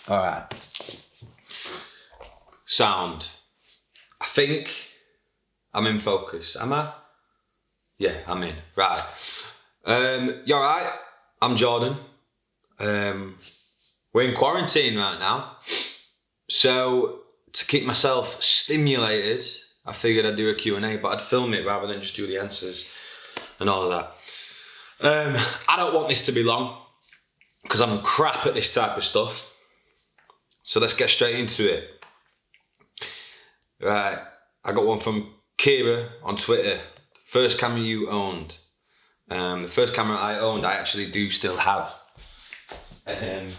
All right. Sound. I think I'm in focus. Am I? Yeah, I'm in. Right. You all right? I'm Jordan. We're in quarantine right now. So to keep myself stimulated, I figured I'd do a Q&A, but I'd film it rather than just do the answers and all of that. I don't want this to be long because I'm crap at this type of stuff. So let's get straight into it. Right, I got one from Kira on Twitter. First camera you owned. The first camera I owned, I actually do still have. And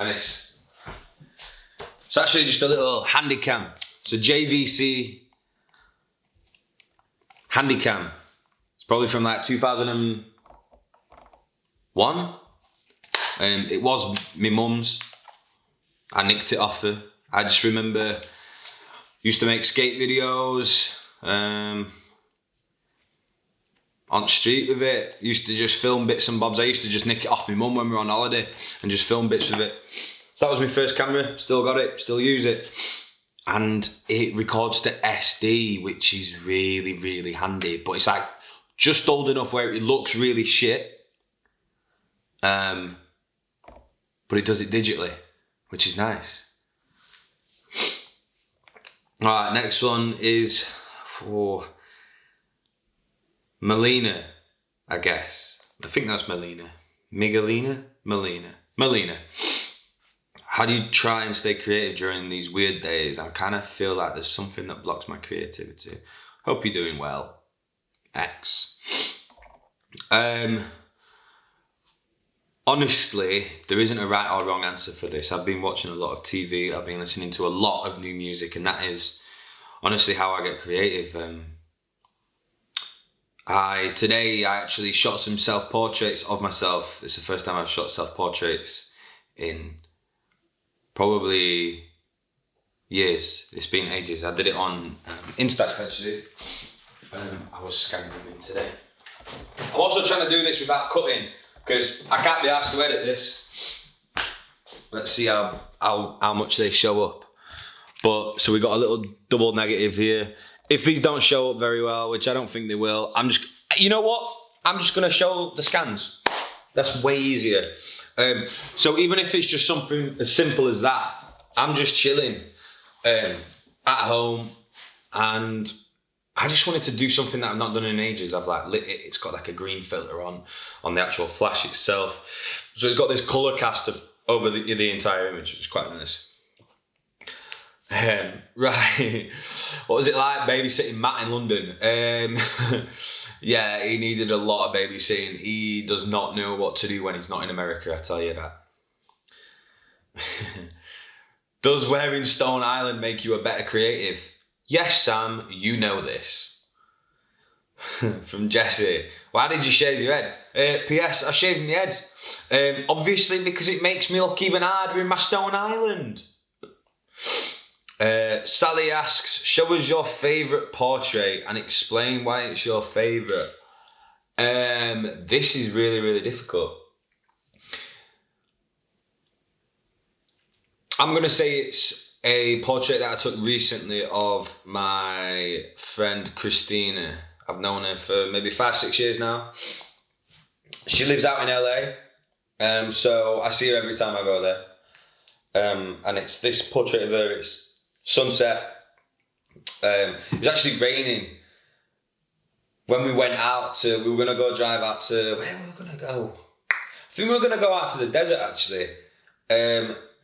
it's actually just a little handy cam. It's a JVC handy cam. It's probably from like 2001. It was my mum's. I nicked it off her. I just remember used to make skate videos on street with it. Used to just film bits and bobs. I used to just nick it off my mum when we were on holiday and just film bits with it. So that was my first camera. Still got it, still use it. And it records to SD, which is really, really handy. But it's like just old enough where it looks really shit. But it does it digitally, which is nice. All right, next one is for Melina, I guess. I think that's Melina. Melina. How do you try and stay creative during these weird days? I kind of feel like there's something that blocks my creativity. Hope you're doing well. X. Honestly, there isn't a right or wrong answer for this. I've been watching a lot of TV. I've been listening to a lot of new music, and that is honestly how I get creative. Today I actually shot some self-portraits of myself. It's the first time I've shot self-portraits in probably years. It's been ages. I did it on Instax actually. I was scanning them in today. I'm also trying to do this without cutting, because I can't be asked to edit this. Let's see how much they show up. But so we got a little double negative here. If these don't show up very well, which I don't think they will, you know what? I'm just gonna show the scans. That's way easier. So even if it's just something as simple as that, I'm just chilling at home, and I just wanted to do something that I've not done in ages. I've like lit it. It's got like a green filter on the actual flash itself. So it's got this color cast over the entire image, which is quite nice. Right, what was it like babysitting Matt in London? Yeah, he needed a lot of babysitting. He does not know what to do when he's not in America, I tell you that. Does wearing Stone Island make you a better creative? Yes, Sam, you know this. From Jesse. Why did you shave your head? P.S. I shaved my head. Obviously because it makes me look even harder in my Stone Island. Sally asks, show us your favourite portrait and explain why it's your favourite. This is really, really difficult. I'm going to say it's a portrait that I took recently of my friend Christina. I've known her for maybe 5-6 years now. She lives out in LA, so I see her every time I go there. And it's this portrait of her. It's sunset. It was actually raining when we went out we were going to go drive out to, where were we going to go? I think we were going to go out to the desert actually.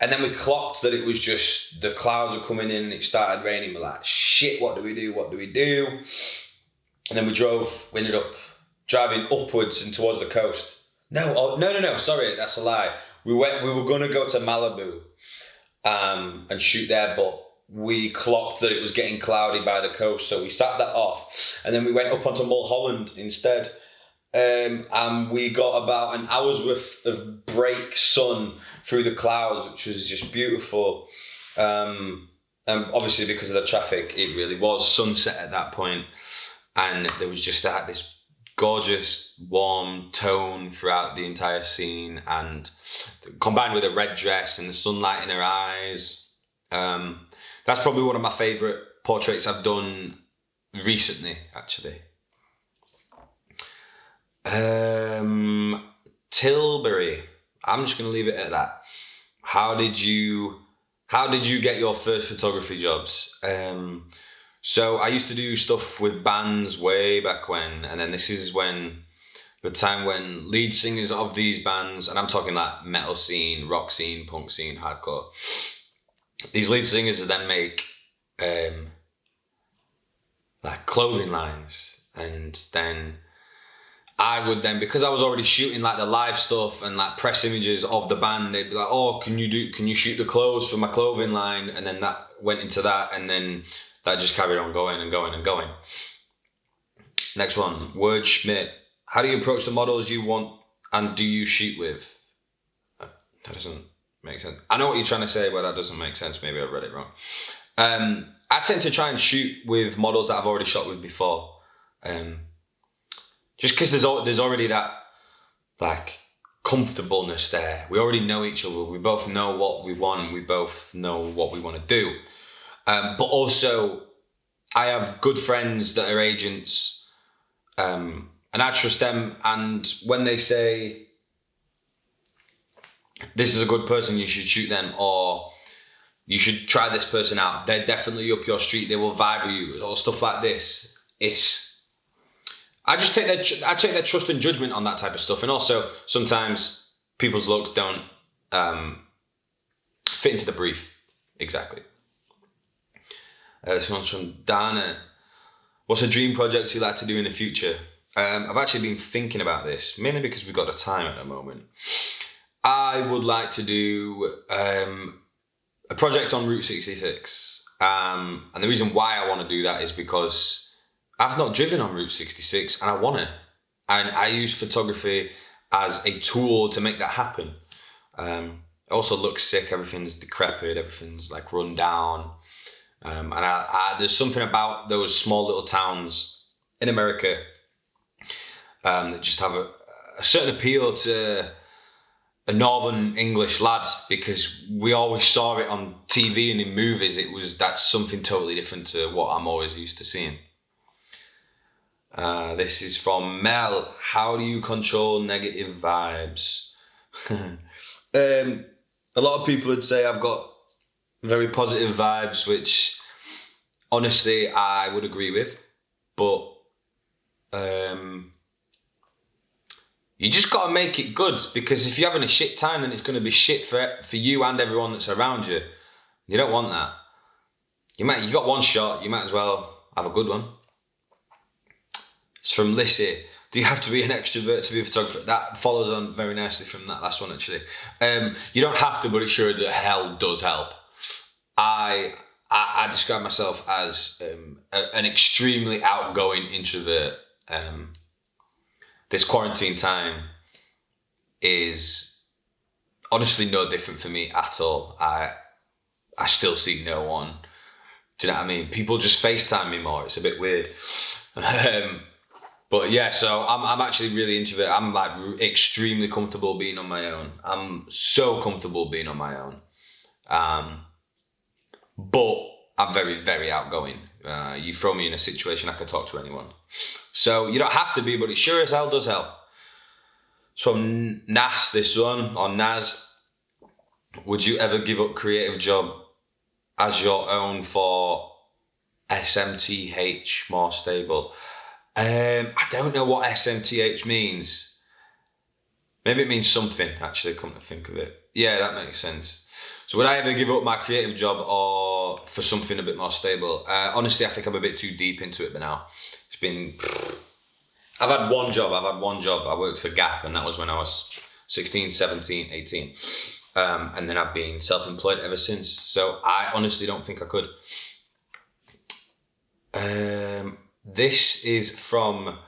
And then we clocked that it was just, the clouds were coming in and it started raining. We're like, shit, what do we do? And then we ended up driving upwards and towards the coast. No, sorry, that's a lie. We were going to go to Malibu and shoot there, but we clocked that it was getting cloudy by the coast, so we sat that off. And then we went up onto Mulholland instead. And we got about an hour's worth of break sun through the clouds, which was just beautiful. And obviously because of the traffic, it really was sunset at that point. And there was just this gorgeous, warm tone throughout the entire scene, and combined with a red dress and the sunlight in her eyes. That's probably one of my favourite portraits I've done recently, actually. Tilbury. I'm just going to leave it at that. How did you get your first photography jobs? So I used to do stuff with bands way back when, and then this is the time when lead singers of these bands, and I'm talking like metal scene, rock scene, punk scene, hardcore, these lead singers would then make like clothing lines, and then I would then, because I was already shooting like the live stuff and like press images of the band, they'd be like, oh, can you shoot the clothes for my clothing line? And then that went into that, and then that just carried on going and going and going. Next one, Word Schmidt. How do you approach the models you want and do you shoot with? That doesn't make sense. I know what you're trying to say, but that doesn't make sense. Maybe I read it wrong. I tend to try and shoot with models that I've already shot with before. Just because there's already that like comfortableness there. We already know each other. We both know what we want. We both know what we want to do. But also, I have good friends that are agents, and I trust them. And when they say, this is a good person, you should shoot them, or you should try this person out, they're definitely up your street, they will vibe with you, or stuff like this. I take their trust and judgment on that type of stuff. And also, sometimes people's looks don't fit into the brief. Exactly. This one's from Dana. What's a dream project you'd like to do in the future? I've actually been thinking about this, mainly because we've got the time at the moment. I would like to do a project on Route 66. And the reason why I want to do that is because I've not driven on Route 66 and I want to. And I use photography as a tool to make that happen. It also looks sick. Everything's decrepit. Everything's like run down. And there's something about those small little towns in America that just have a certain appeal to a northern English lad, because we always saw it on TV and in movies. That's something totally different to what I'm always used to seeing. This is from Mel. How do you control negative vibes? A lot of people would say I've got very positive vibes, which honestly I would agree with, but you just got to make it good, because if you're having a shit time, then it's going to be shit for you and everyone that's around you. You don't want that. You got one shot, you might as well have a good one. It's from Lucia. Do you have to be an extrovert to be a photographer? That follows on very nicely from that last one, actually. You don't have to, but it sure the hell does help. I describe myself as an extremely outgoing introvert. This quarantine time is honestly no different for me at all. I still see no one. Do you know what I mean? People just FaceTime me more. It's a bit weird. But yeah, so I'm actually really introverted. I'm like extremely comfortable being on my own. I'm so comfortable being on my own. But I'm very, very outgoing. You throw me in a situation, I can talk to anyone. So you don't have to be, but it sure as hell does help. So Nas, this one, or Naz. Would you ever give up creative job as your own for SMTH, more stable? I don't know what SMTH means. Maybe it means something, actually, come to think of it. Yeah, that makes sense. So would I ever give up my creative job or for something a bit more stable? Honestly, I think I'm a bit too deep into it by now. I've had one job. I worked for Gap, and that was when I was 16, 17, 18. And then I've been self-employed ever since. So I honestly don't think I could. This is from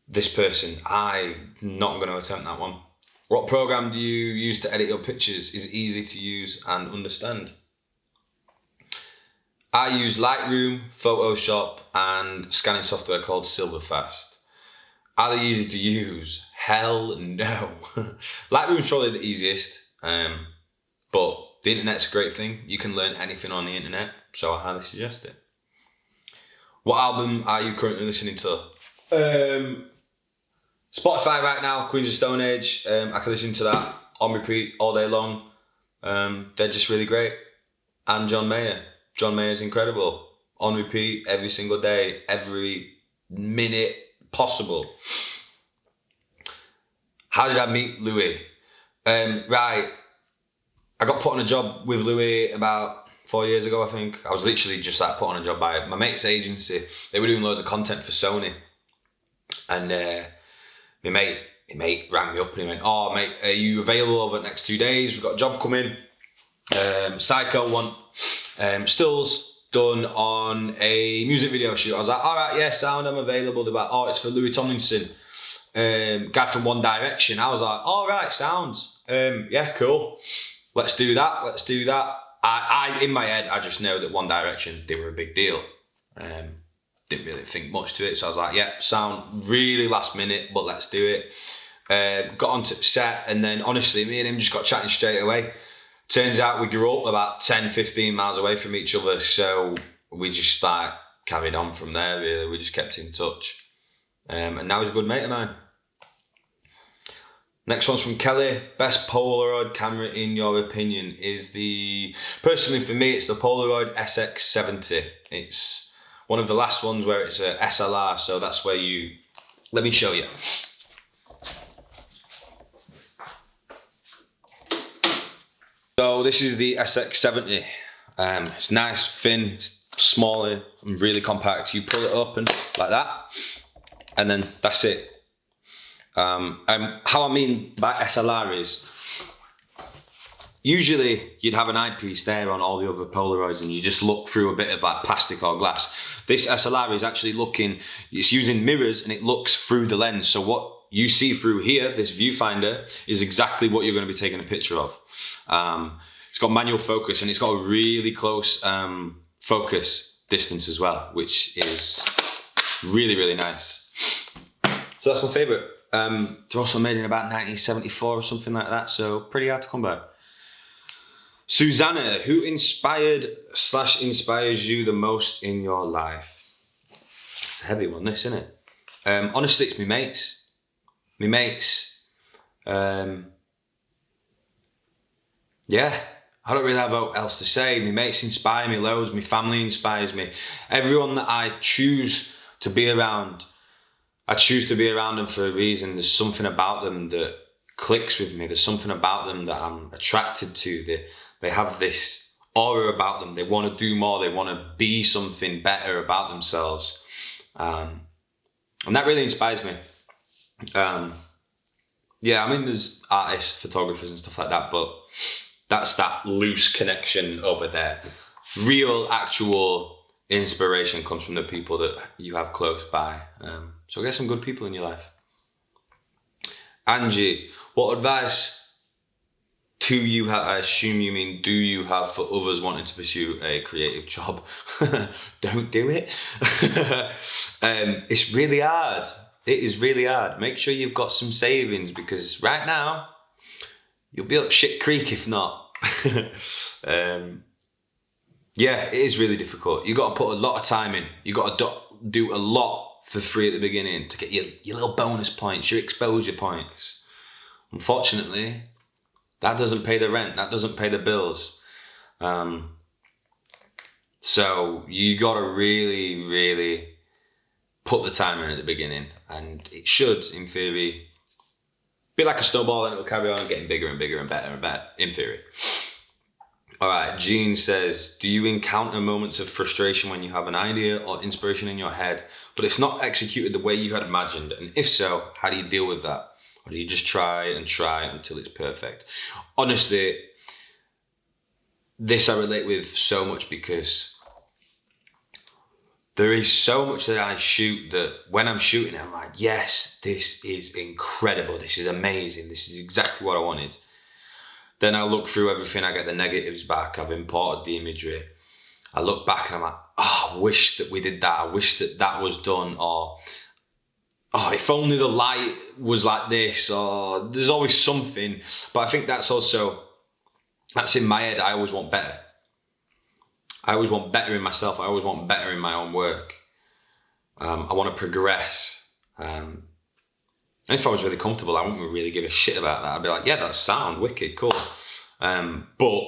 this person. I'm not going to attempt that one. What program do you use to edit your pictures? Is easy to use and understand? I use Lightroom, Photoshop, and scanning software called Silverfast. Are they easy to use? Hell no. Lightroom's probably the easiest, but the internet's a great thing. You can learn anything on the internet, so I highly suggest it. What album are you currently listening to? Spotify right now, Queens of Stone Age. I can listen to that on repeat all day long. They're just really great. And John Mayer. John Mayer's incredible. On repeat every single day, every minute possible. How did I meet Louie? Right, I got put on a job with Louie about 4 years ago, I think. I was literally just like put on a job by my mate's agency. They were doing loads of content for Sony. And my mate rang me up and he went, "Oh mate, are you available over the next 2 days? We've got a job coming. Psycho want stills done on a music video shoot." I was like, "All right, yeah, sound, I'm available." They're like, "Oh, it's for Louie Thomson, guy from One Direction." I was like, "All right, sounds. Yeah, cool. Let's do that. I in my head, I just know that One Direction, they were a big deal. Didn't really think much to it, so I was like, yeah, sound, really last minute, but let's do it. Got onto set, and then honestly, me and him just got chatting straight away. Turns out we grew up about 10, 15 miles away from each other, so we just like carried on from there, really. We just kept in touch. And now he's a good mate of mine. Next one's from Kelly. Best Polaroid camera in your opinion is personally for me, it's the Polaroid SX70. It's one of the last ones where it's a SLR, so that's where let me show you. So this is the SX70. It's nice, thin, it's smaller, and really compact. You pull it up and like that, and then that's it. How I mean by SLR is, usually you'd have an eyepiece there on all the other Polaroids and you just look through a bit of like plastic or glass. This SLR is actually it's using mirrors and it looks through the lens. So what you see through here, this viewfinder, is exactly what you're going to be taking a picture of. It's got manual focus and it's got a really close focus distance as well, which is really, really nice. So that's my favourite. They're also made in about 1974 or something like that, so pretty hard to come by. Susannah, who inspires you the most in your life? It's a heavy one, this, isn't it? Honestly, it's my mates. Yeah, I don't really have else to say. My mates inspire me loads, my family inspires me. Everyone that I choose to be around, I choose to be around them for a reason. There's something about them that clicks with me. There's something about them that I'm attracted to. They have this aura about them. They want to do more. They want to be something better about themselves. And that really inspires me. Yeah, I mean, there's artists, photographers and stuff like that, but that's that loose connection over there. Real, actual inspiration comes from the people that you have close by. So get some good people in your life. Angie, what advice do you have? I assume you mean do you have for others wanting to pursue a creative job? Don't do it. It's really hard. It is really hard. Make sure you've got some savings, because right now you'll be up shit creek if not. Yeah, it is really difficult. You got to put a lot of time in. You got to do a lot for free at the beginning to get your little bonus points, your exposure points. Unfortunately, that doesn't pay the rent. That doesn't pay the bills. So you got to really, really put the time in at the beginning, and it should, in theory, be like a snowball, and it will carry on getting bigger and bigger and better and better, in theory. All right, Jean says, do you encounter moments of frustration when you have an idea or inspiration in your head, but it's not executed the way you had imagined? And if so, how do you deal with that? Or do you just try until it's perfect? Honestly, this I relate with so much, because there is so much that I shoot that when I'm shooting, I'm like, yes, this is incredible. This is amazing. This is exactly what I wanted. Then I look through everything, I get the negatives back, I've imported the imagery. I look back and I'm like, oh, I wish that we did that. I wish that that was done. Or oh, if only the light was like this, or there's always something. But I think that's in my head. I always want better. I always want better in myself. I always want better in my own work. I want to progress. And if I was really comfortable, I wouldn't really give a shit about that. I'd be like, yeah, that's sound, wicked, cool. But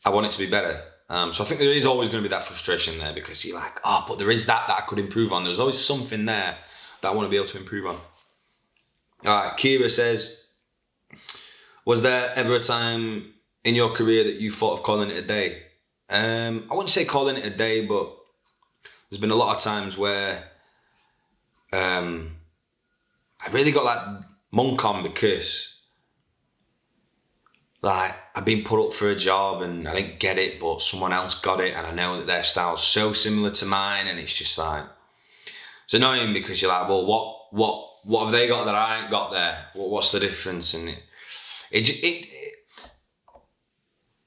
I want it to be better. So I think there is always going to be that frustration there, because you're like, oh, but there is that I could improve on. There's always something there that I want to be able to improve on. All right, Kira says, was there ever a time in your career that you thought of calling it a day? I wouldn't say calling it a day, but there's been a lot of times where I really got like monk on, because like I've been put up for a job and I didn't get it, but someone else got it, and I know that their style's so similar to mine, and it's just like, it's annoying, because you're like, well, what have they got that I ain't got there? What's the difference? And it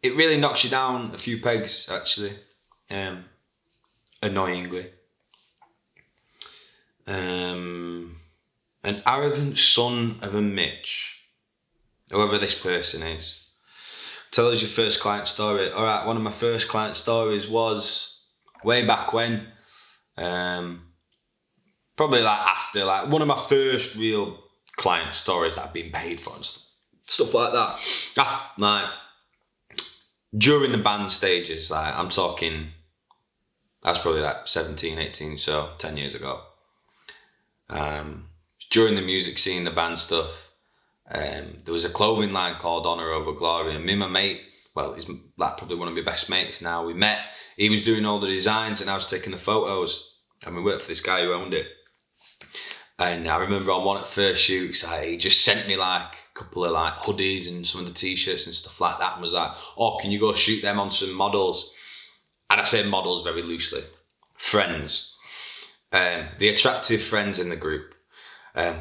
really knocks you down a few pegs, actually, annoyingly. An arrogant son of a Mitch, whoever this person is. Tell us your first client story. All right, one of my first client stories was way back when. Probably like after, like one of my first real client stories that I've been paid for and stuff like that. Like during the band stages, like I'm talking, that's probably like 17, 18, so 10 years ago. During the music scene, the band stuff, there was a clothing line called Honour Over Glory, and me and my mate, well, he's like probably one of my best mates now, we met. He was doing all the designs and I was taking the photos, and we worked for this guy who owned it. And I remember on one of the first shoots, he just sent me like a couple of like hoodies and some of the t-shirts and stuff like that, and was like, oh, can you go shoot them on some models? And I say models very loosely, friends, the attractive friends in the group.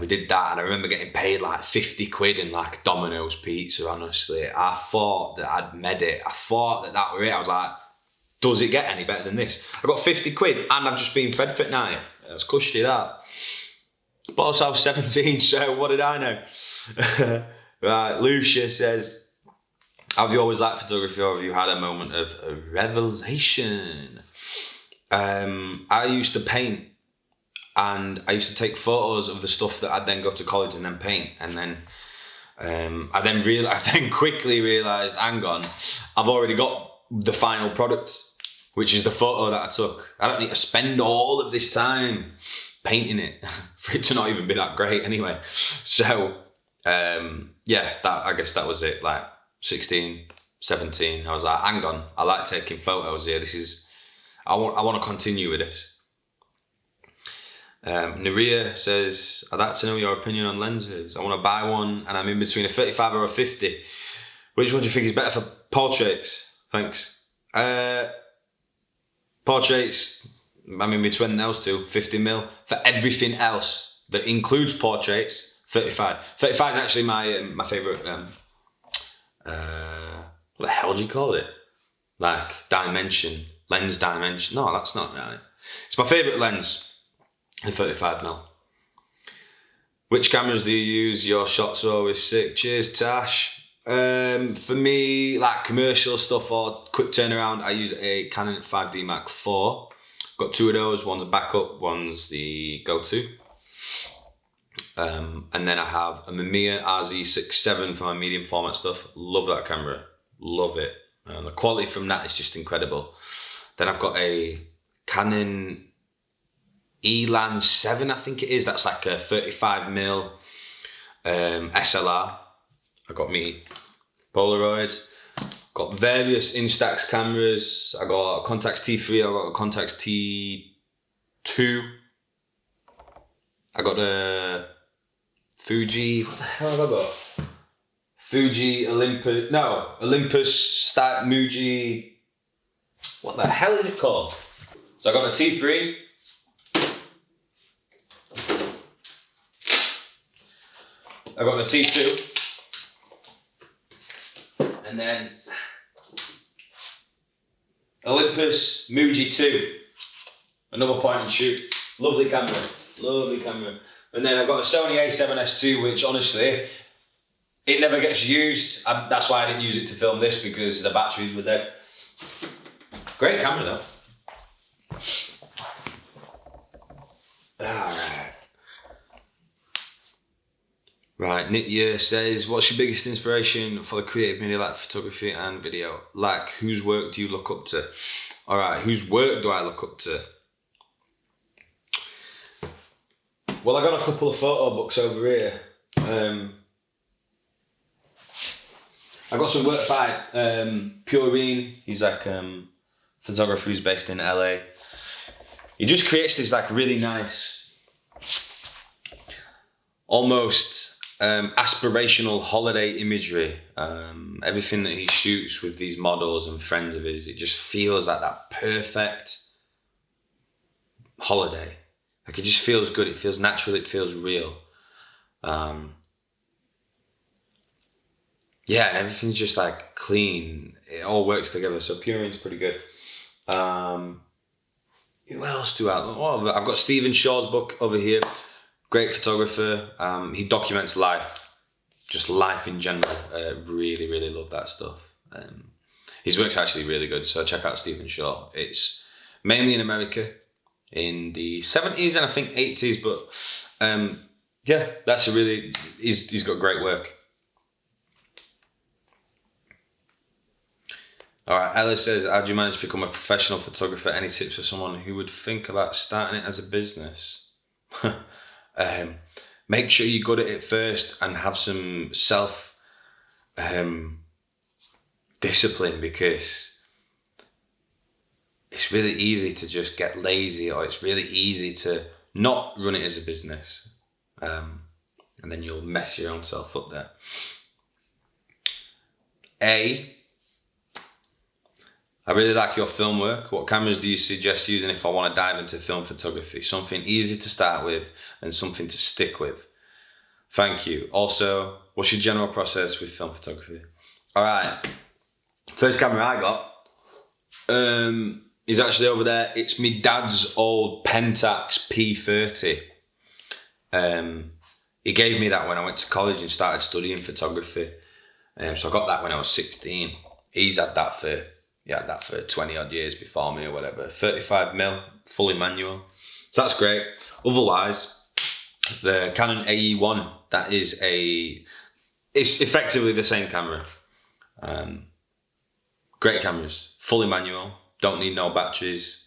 We did that, and I remember getting paid like 50 quid in like Domino's pizza, honestly. I thought that I'd made it. I thought that were it. I was like, does it get any better than this? I got 50 quid and I've just been fed for it now. It was cushy, that. But also I was 17, so what did I know? Right, Lucia says, have you always liked photography, or have you had a moment of a revelation? I used to paint, and I used to take photos of the stuff that I'd then go to college and then paint, and then I then quickly realised, hang on, I've already got the final product, which is the photo that I took. I don't need to spend all of this time painting it for it to not even be that great anyway. So yeah, I guess that was it. Like 16, 17, I was like, hang on, I like taking photos here. I want to continue with this. Naria says, I'd like to know your opinion on lenses. I want to buy one and I'm in between a 35 or a 50. Which one do you think is better for portraits? Thanks. Portraits, I'm in between those two, 50mm. For everything else that includes portraits, 35. 35 is actually my favourite, what the hell do you call it? Like dimension, lens dimension. No, that's not right. It's my favourite lens, the 35mm. Which cameras do you use? Your shots are always sick. Cheers, Tash. For me, like commercial stuff or quick turnaround, I use a Canon 5D Mark IV. Got two of those. One's a backup, one's the go-to. And then I have a Mamiya RZ67 for my medium format stuff. Love that camera. Love it. The quality from that is just incredible. Then I've got a Canon Elan 7, I think it is. That's like a 35mm SLR. I got me Polaroid. Got various Instax cameras. I got a Contax T3. I got a Contax T2. I got a Fuji. What the hell have I got? Fuji Olympus. No, Olympus Muji. What the hell is it called? So I got a T3. I got the T2. And then Olympus Muji 2. Another point and shoot. Lovely camera. Lovely camera. And then I've got a Sony a7S II, which honestly, it never gets used. That's why I didn't use it to film this, because the batteries were dead. Great camera though. Alright. Right, Nitya says, what's your biggest inspiration for the creative media like photography and video? Like, whose work do you look up to? Alright, whose work do I look up to? Well, I got a couple of photo books over here. I got some work by Purine. He's like photographer who's based in LA. He just creates this like really nice, almost aspirational holiday imagery. Everything that he shoots with these models and friends of his, it just feels like that perfect holiday. Like it just feels good, it feels natural, it feels real. Yeah, and everything's just like clean. It all works together, so Purine's pretty good. Who else do I? Oh, I've got Stephen Shaw's book over here. Great photographer. He documents life, just life in general. Really, really love that stuff. His work's actually really good, so check out Stephen Shaw. It's mainly in America in the 70s and I think 80s, but yeah, that's a really, he's got great work. Alright, Ella says, how do you manage to become a professional photographer? Any tips for someone who would think about starting it as a business? Make sure you're good at it first and have some self discipline, because it's really easy to just get lazy, or it's really easy to not run it as a business. And then you'll mess your own self up there. I really like your film work. What cameras do you suggest using if I want to dive into film photography? Something easy to start with and something to stick with. Thank you. Also, what's your general process with film photography? All right. First camera I got is actually over there. It's my dad's old Pentax P30. He gave me that when I went to college and started studying photography. So I got that when I was 16. He's had that for 20 odd years before me or whatever. 35mm, fully manual. So that's great. Otherwise, the Canon AE1, that is it's effectively the same camera. Great cameras, fully manual, don't need no batteries.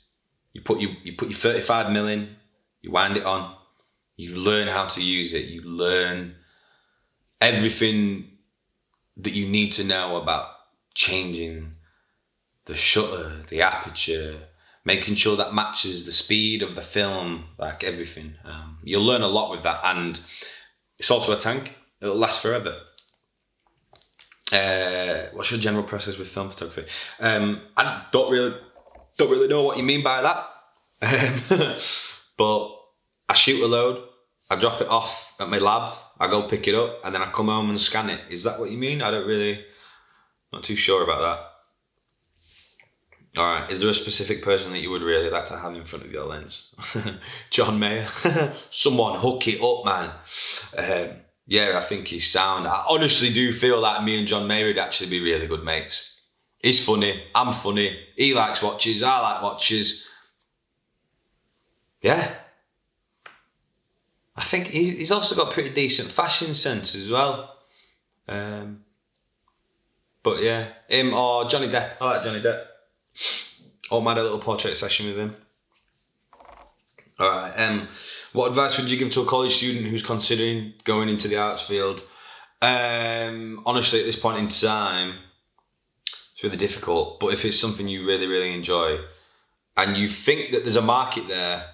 You put your 35mm in, you wind it on, you learn how to use it, you learn everything that you need to know about changing the shutter, the aperture, making sure that matches the speed of the film, like everything. You'll learn a lot with that, and it's also a tank. It'll last forever. What's your general process with film photography? I don't really know what you mean by that. But I shoot a load, I drop it off at my lab, I go pick it up, and then I come home and scan it. Is that what you mean? Not too sure about that. All right, is there a specific person that you would really like to have in front of your lens? John Mayer. Someone hook it up, man. Yeah, I think he's sound. I honestly do feel like me and John Mayer would actually be really good mates. He's funny, I'm funny, he likes watches, I like watches. Yeah. I think he's also got pretty decent fashion sense as well. But yeah, him or Johnny Depp. I like Johnny Depp. Or might a little portrait session with him. Alright, what advice would you give to a college student who's considering going into the arts field? Honestly, at this point in time, it's really difficult, but if it's something you really, really enjoy and you think that there's a market there,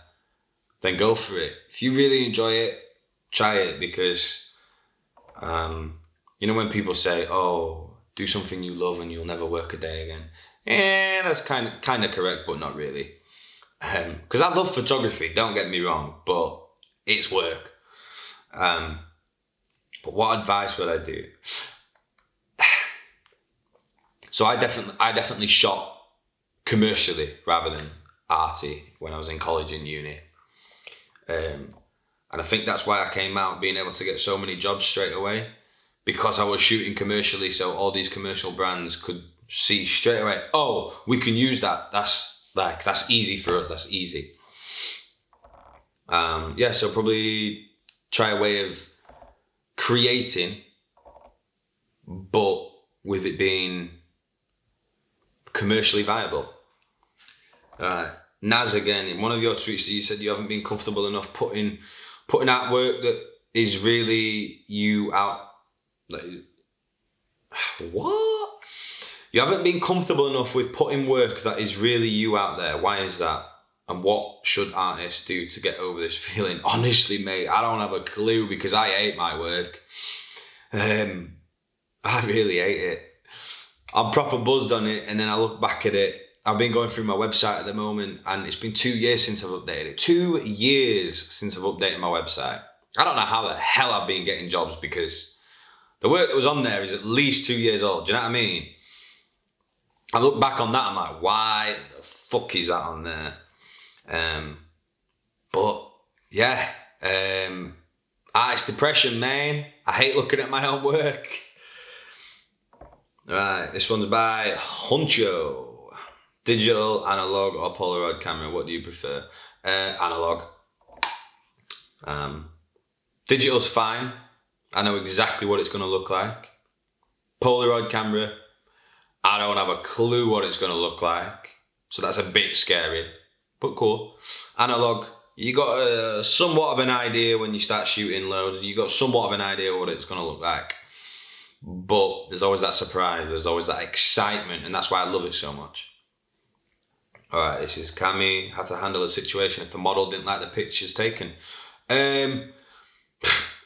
then go for it. If you really enjoy it, try it, because you know when people say, oh, do something you love and you'll never work a day again. That's kind of correct, but not really. Because I love photography, don't get me wrong, but it's work. But what advice would I do? So I definitely shot commercially rather than arty when I was in college and uni. And I think that's why I came out being able to get so many jobs straight away, because I was shooting commercially, so all these commercial brands could see straight away, oh, we can use that. That's easy for us, that's easy. So probably try a way of creating, but with it being commercially viable. Naz, again, in one of your tweets, you said you haven't been comfortable enough putting out work that is really you out. What? You haven't been comfortable enough with putting work that is really you out there. Why is that? And what should artists do to get over this feeling? Honestly, mate, I don't have a clue, because I hate my work. I really hate it. I'm proper buzzed on it, and then I look back at it. I've been going through my website at the moment, and it's been 2 years since I've updated it. 2 years since I've updated my website. I don't know how the hell I've been getting jobs, because the work that was on there is at least 2 years old. Do you know what I mean? I look back on that, I'm like, why the fuck is that on there? But yeah, artist depression, man. I hate looking at my own work. Right, this one's by Huncho. Digital, analog, or Polaroid camera, what do you prefer? Analog. Digital's fine. I know exactly what it's going to look like. Polaroid camera, I don't have a clue what it's going to look like. So that's a bit scary, but cool. Analog, you got somewhat of an idea when you start shooting loads. You got somewhat of an idea what it's going to look like. But there's always that surprise, there's always that excitement, and that's why I love it so much. Alright, this is Cami. How to handle a situation if the model didn't like the pictures taken.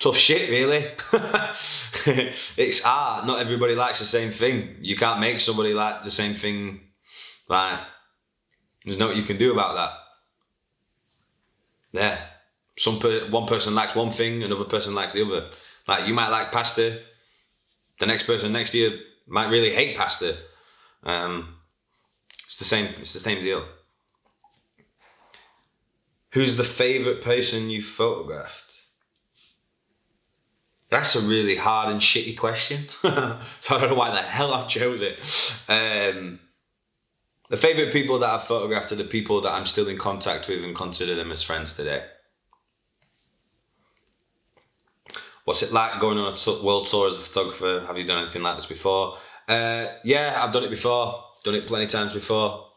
Tough shit, really. It's art. Not everybody likes the same thing. You can't make somebody like the same thing. Like, there's nothing you can do about that. Yeah. One person likes one thing, another person likes the other. Like, you might like pasta. The next person next to you might really hate pasta. It's the same deal. Who's the favourite person you photographed? That's a really hard and shitty question. So I don't know why the hell I've chose it. The favourite people that I've photographed are the people that I'm still in contact with and consider them as friends today. What's it like going on a world tour as a photographer? Have you done anything like this before? Yeah, I've done it before. Done it plenty of times before.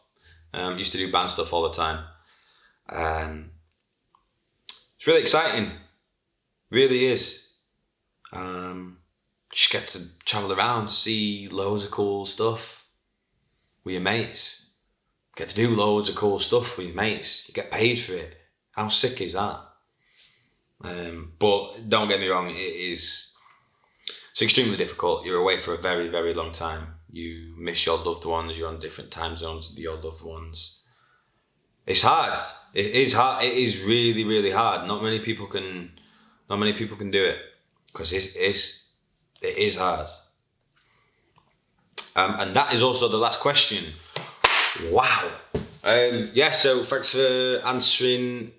Used to do band stuff all the time. It's really exciting. Really is. Just get to travel around, see loads of cool stuff with your mates. Get to do loads of cool stuff with your mates. You get paid for it. How sick is that? But don't get me wrong, it's extremely difficult. You're away for a very, very long time. You miss your loved ones. You're on different time zones with your loved ones. It's hard. It is hard. It is really, really hard. Not many people can do it, because it is hard. And that is also the last question. Wow. So thanks for answering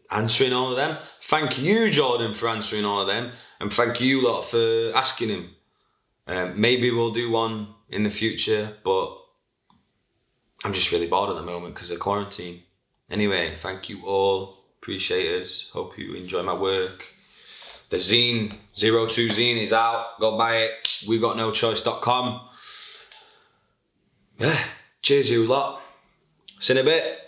all of them. Thank you, Jordan, for answering all of them, and thank you lot for asking him. Maybe we'll do one in the future, but I'm just really bored at the moment because of quarantine. Anyway, thank you all. Appreciate it. Hope you enjoy my work. The zine, 02 zine is out. Go buy it. WeGotNoChoice.com. Yeah, cheers you lot. See you in a bit.